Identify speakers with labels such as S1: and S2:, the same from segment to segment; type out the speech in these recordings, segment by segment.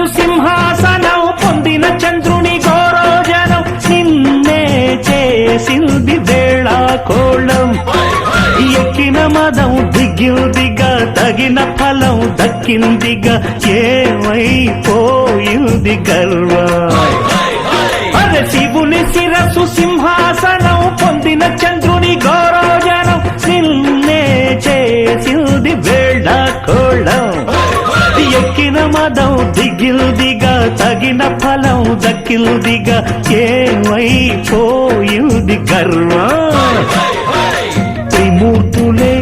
S1: శిరసు సింహాసనం పొందిన చంద్రుని గౌరోజనం నిన్నే చేసింది వేళ కోళం ఎక్కిన మదం దిగ్గిందిగా తగిన ఫలం దక్కిందిగా ఏమైపోయింది గర్వం అరే శివుని శిరసు సింహాసనం పొందిన చంద్రుని గౌరోజనం నిన్నే చేసింది వేళ కోళం ఎక్కిన మదం దిగిల్దిగా తగిన ఫలం దక్కిల్దిగా ఏమైపోయింది గర్వం త్రిమూర్తులే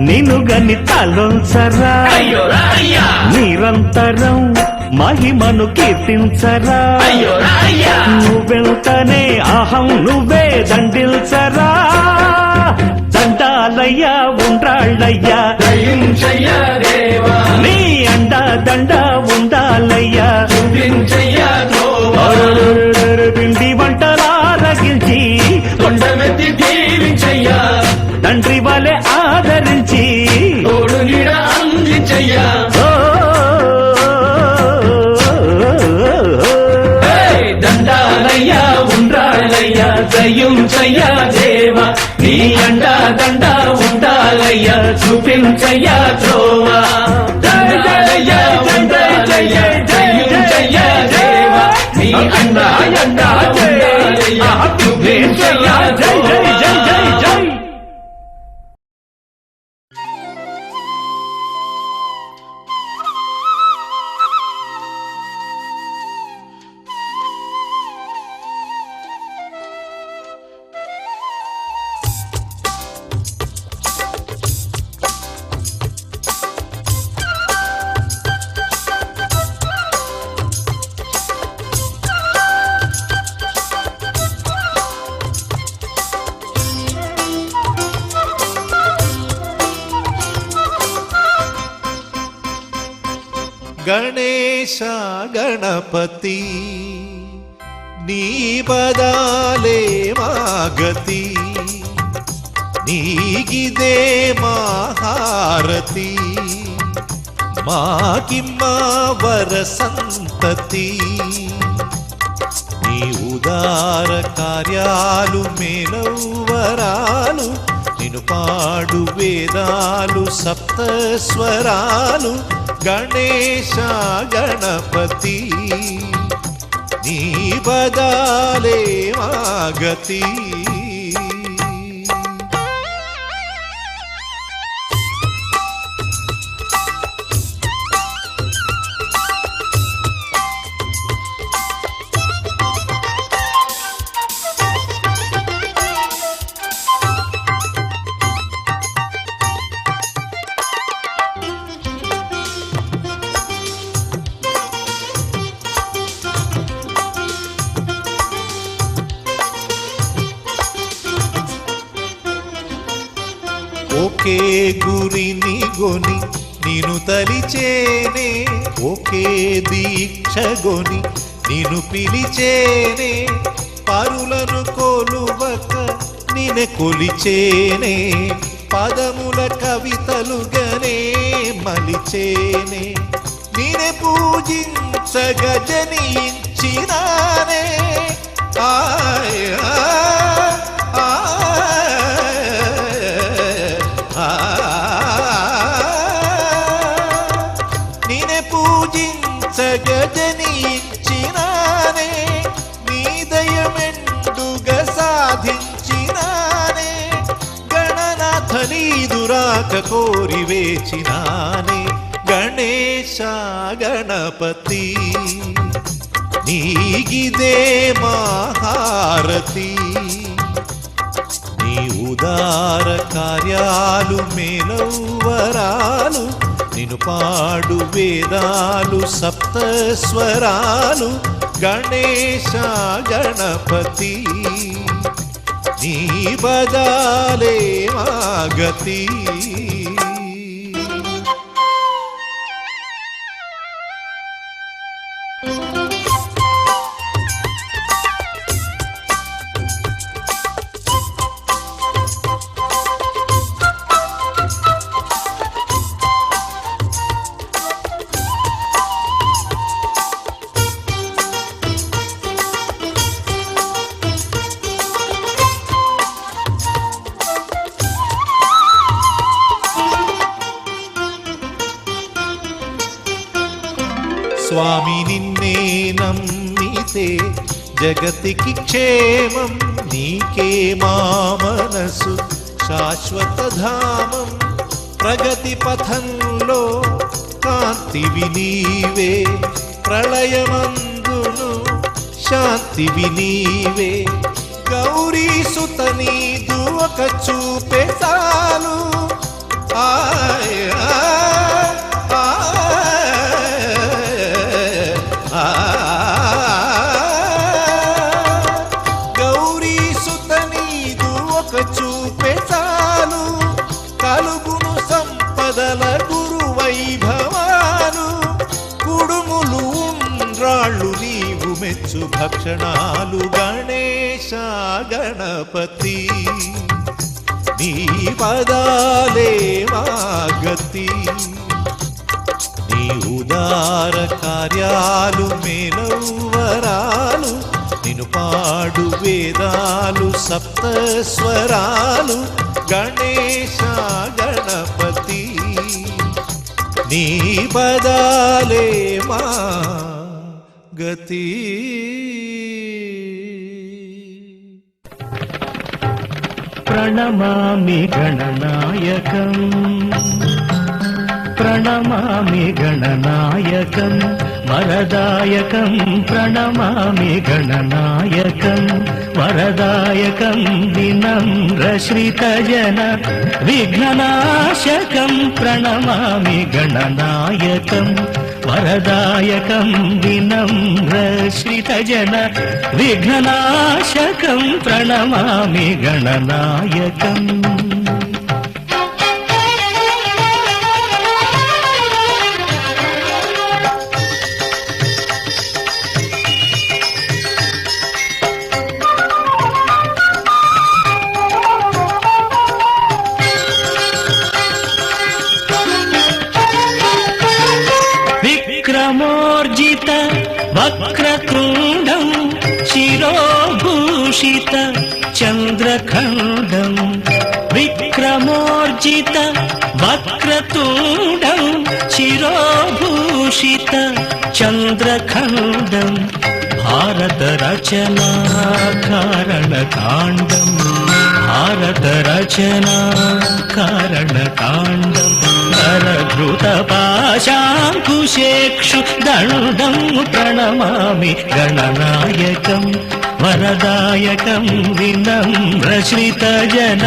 S1: నినుగని తలొంచరా నిరంతరం మహిమను కీర్తించరా నువ్వెంతనే అహం నువ్వే దండిల్చరా దండాలయ్యా ఉండ్రాళ్ళయ్యా నీ అండ దండ ఉండాలయ్యా పిండి వంటలారగించి
S2: కొండమెత్తి దీవించయ్యా
S1: తండ్రి వలె ఆదరించి
S2: తోడు నీడ అందించయ్యా దండాలయ్యా ఉండాలయ్యా దయ్యుంచయ్యా దేవా నీ అండా దండ ఉండాలయ్యా చూపించయ్యా త్రోవా దండాలయ్యా ఉండాలయ్యా దయ్యుంచయ్యా దేవా నీ అండా అండా ఉండాలయ్యా చూపించయ్యా
S1: జై జై జై జై జై
S3: గణేశ గణపతి నీ పదాలే మాగతి నీగిదే మహారతి మాకిమ్మ వరసంతతి నీ ఉదార కార్యాలు మేలవరాలు నిను పాడు వేదాలు సప్తస్వరాలు గణేశ గణపతి నీ పదాలే మాగతి ఒకే గురిని గొని నిను తలిచేనే ఒకే దీక్షగొని నిను పిలిచేనే పరులను కొలువక నినే కొలిచేనే పదముల కవితలుగనే మలిచేనే నినే పూజించగ జనించినానే నినే పూజించగజనించినానే నీ దయమెండుగా సాధించినానే గణనాథ నీదురాక కోరి వేచినానే గణేశ గణపతి నీగిదే మహారతి నీ ఉదార కార్యాలు మేలవరాలు నిను పాడు వేదాలు సప్తస్వరాలు గణేశ గణపతి నీ బదాలే మాగతి స్వామి నిన్నే నమ్మితే జగతికి క్షేమం, నీకే మా మనసు శాశ్వత ధామం. ప్రగతి పథంలో కాంతివి నీవే, ప్రళయమందును శాంతివి నీవే. గౌరీ సుత నీదు ఒక చూపే చాలు, ఆయ్ గౌరీ సుత నీదు ఒక చూపే చాలు, కలుగును సంపదల గురు వైభవాలు. కుడుములు ఉండ్రాళ్ళు నీవు మెచ్చు భక్షణాలు. గణేశ గణపతి నీ పదాలే మా గతి. నీ ఉదార కార్యాలు మేలవరాలు, నిన్ను పాడు వేదాలు సప్తస్వరాలు. గణేశ గణపతి నీ పదాలే మా గతి.
S1: ప్రణమామి గణనాయకం, ప్రణమామి గణనాయకం వరదాయకం. ప్రణమామి గణనాయకం వరదాయకం. వినమ్రశ్రితజన విఘ్ననాశకం. ప్రణమామి గణనాయకం వరదాయకం. వినమ్రశ్రితజన విఘ్ననాశకం. ప్రణమామి గణనాయకం. విక్రమోర్జిత వక్రతుండం శిరోభూషిత చంద్రఖండం. విక్రమోర్జిత వక్రతుండం శిరోభూషిత చంద్రఖండం. భారత రచనా కారణకాండం. భారత రచనా కారణకాండం. కరధృత పాశాంకుశేక్షు దండం. ప్రణమామి గణనాయకం వరదాయకం. వినమ్రశ్రితజన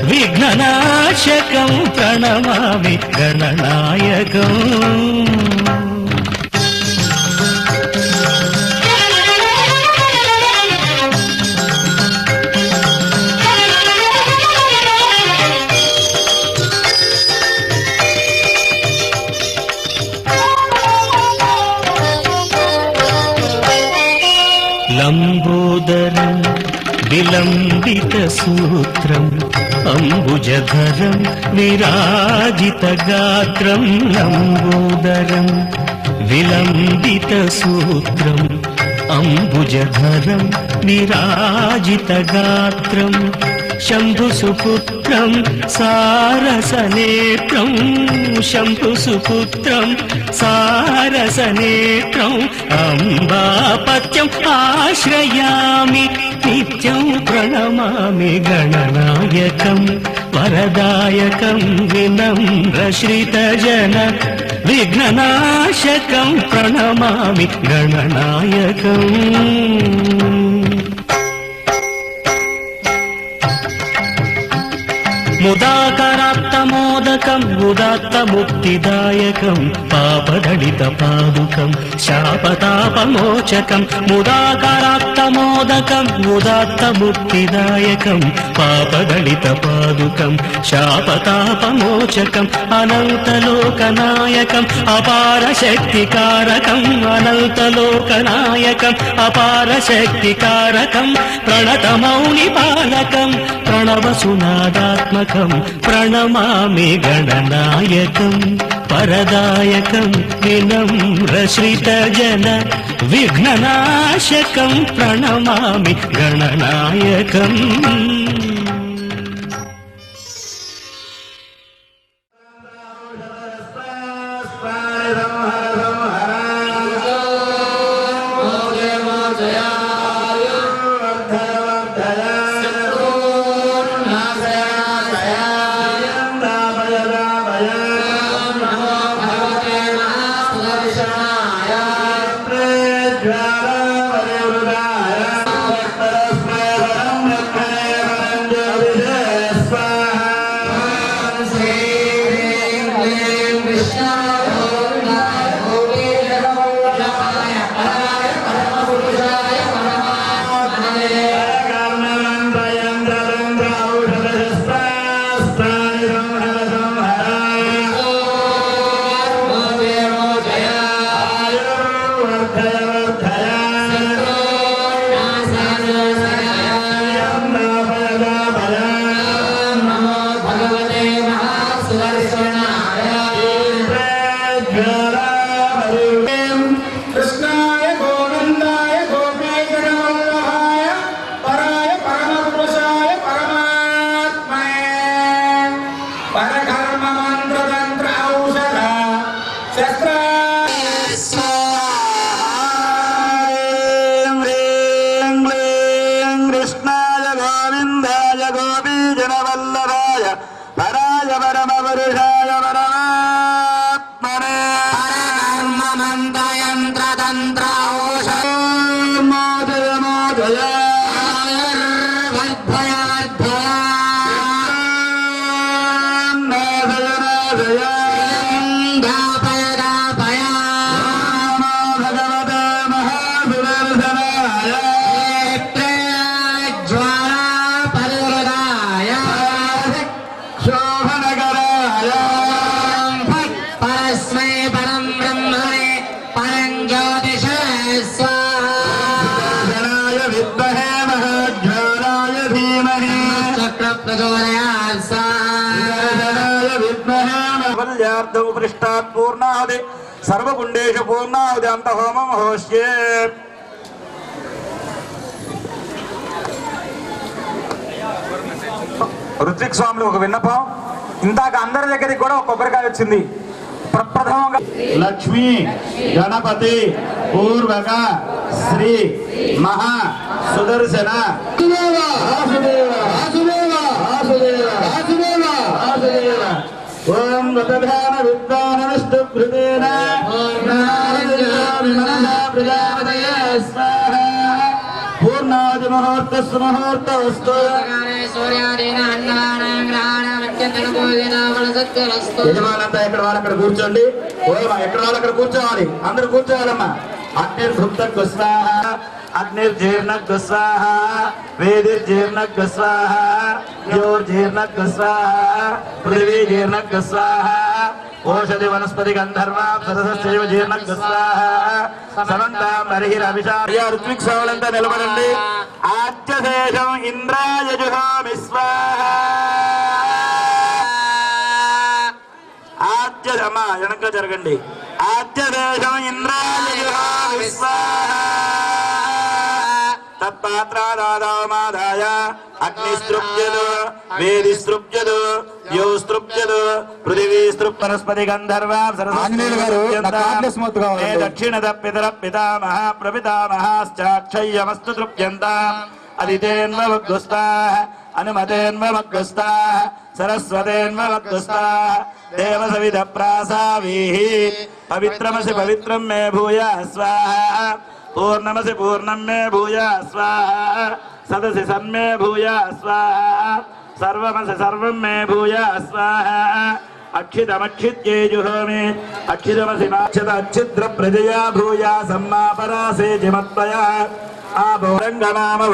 S1: విఘ్ననాశకం. ప్రణమామి గణనాయకం. లంబోదరం విలంబిత సూత్రం అంబుజధరం విరాజిత గాత్రం. లంబోదరం విలంబిత సూత్రం అంబుజధరం విరాజిత గాత్రం. శంభుసుపుత్రం సారసనేత్రం. శంభుసుపుత్రం సారసనేత్రం. అంబాపత్యం ఆశ్రయామి నిత్యం. ప్రణమామి గణనాయకం వరదాయకం. వినమ్రశ్రితజన విఘ్ననాశకం. ప్రణమామి గణనాయకం. ముదాకరాత్తమోదకం ఉదాత్తముక్తిదాయకం. పాపదళిత పాదుకం శాపతాపమోచకం. ముదాకరాత్తమోదకం ఉదాత్తముక్తిదాయకం. పాపదళిత పాదుకం శాపతాపమోచకం. అనంతలోకనాయకం అపార శక్తికారకం. అనంతలోకనాయకం అపార శక్తికారకం. ప్రణతమౌని పాలకం ప్రణవసునాదాత్మకం. ప్రణమామి గణనాయకం వరదాయకం. వినమ్రశ్రితజన విఘ్ననాశకం. ప్రణమామి గణనాయకం.
S4: మంత్రయంత్రతంత్ర ఔషధ మోదయ
S5: పృష్టాత్ పూర్ణాది సర్వగుండేషు పూర్ణాది అంత హోమం హోష్యే. రుత్విక్ స్వాములు ఒక విన్నపం. ఇందాక అందరి దగ్గరికి కూడా ఒక కొబ్బరికాయ వచ్చింది. ప్రప్రథమంగా
S6: లక్ష్మీ గణపతి పూర్వక శ్రీ మహా సుదర్శన ఓం వదధాన విద్వాన విష్ణు కృతేన పూర్ణాది ముహూర్తస్సు ముహూర్తవస్తు. యజమానంతా ఎక్కడ వాళ్ళు అక్కడ కూర్చోండి. ఓమా ఎక్కడ వాళ్ళు అక్కడ కూర్చోవాలి. అందరూ కూర్చోవాలమ్మా. అగ్నిర్భుక్త స్వాహ అగ్నిర్జీర్ణ స్వాహ వేదిర్జీర్ణ స్వాహ యోర్జీర్ణ స్వాహ పృథివీ జీర్ణ స్వాహ ఓషధి వనస్పతి గంధర్వ సరసైవ జీర్ణ స్వాహ సమంతాం బర్హిరభిషాయ. ఋత్విక్ స్వాములంతా నిలబడండి. ఆద్యశేషం ఇంద్రాయ జుహామి స్వాహ. ఆద్యమ వెనక జరగండి. ఆద్యశేషం ఇంద్రాయ జుహామి స్వాహ. తత్పాత్రాదాదాయ అగ్నిస్తృప్యదు వేదిస్తృప్యదు యోస్తృప్యదు పృథివీ స్తృప్ వనస్పతి గంధర్వ దక్షిణ పితర పితామహ ప్రపితామహాశ్చాక్షయ్యమస్తు తృప్యంతాం. అదితేన్వగ్గుస్తాః అనుమతేన్వగ్గుస్తాః సరస్వతేన్వగ్గుస్తాః దేవసవిధ ప్రాసావీః. పవిత్రమసి పవిత్రం మే భూయః స్వాహ. పూర్ణమసి పూర్ణం మే భూయః స్వాహ. సదసి సన్మే భూయః స్వాహ. సర్వమసి సర్వం మే భూయః స్వాహ. అక్షితమక్షిత్యే జుహోమి. అక్షితమసి మాక్షత అచ్ఛిద్ర ప్రజయా భూయా సమ్మాపరాసే జిమత్వయా. ఆ భోరంగనామ